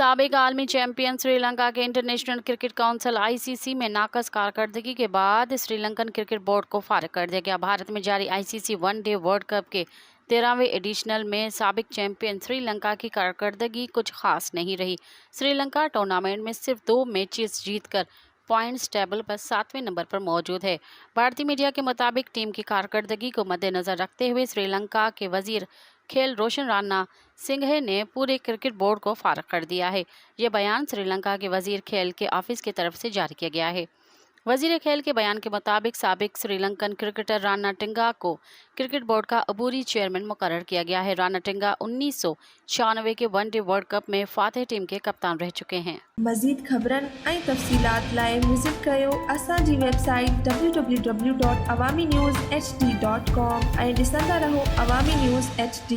साबिक आलमी चैंपियन श्रीलंका के इंटरनेशनल क्रिकेट काउंसिल (आईसीसी) में नाकस कारकर्दगी के बाद श्रीलंकन क्रिकेट बोर्ड को फारिग कर दिया गया। भारत में जारी आईसीसी वनडे वर्ल्ड कप के 13वें एडिशनल में साबिक चैंपियन श्रीलंका की कारकर्दगी कुछ खास नहीं रही। श्रीलंका टूर्नामेंट में सिर्फ 2 मैचेस जीतकर पॉइंट्स टेबल पर 7वें नंबर पर मौजूद है। भारतीय मीडिया के मुताबिक टीम की कारकर्दगी को मद्देनजर रखते हुए श्रीलंका के वजीर खेल रोशन राणा सिंघे ने पूरे क्रिकेट बोर्ड को फारिग कर दिया है। ये बयान श्रीलंका के वजीर खेल के ऑफिस की तरफ से जारी किया गया है। वजीर खेल के बयान के मुताबिक साबिक श्रीलंकन क्रिकेटर राणाटिंगा को क्रिकेट बोर्ड का अबूरी चेयरमैन मुकर्रर किया गया है। राणाटिंगा 1996 के वनडे वर्ल्ड कप में फातिह टीम के कप्तान रह चुके हैं। मज़ीद ख़बरनि ऐं तफ़सीलात लाइ विज़िट कयो असांजी वेबसाइट www.awamiNewsHD.com ऐं ॾिसंदा रहो अवामी न्यूज़ HD।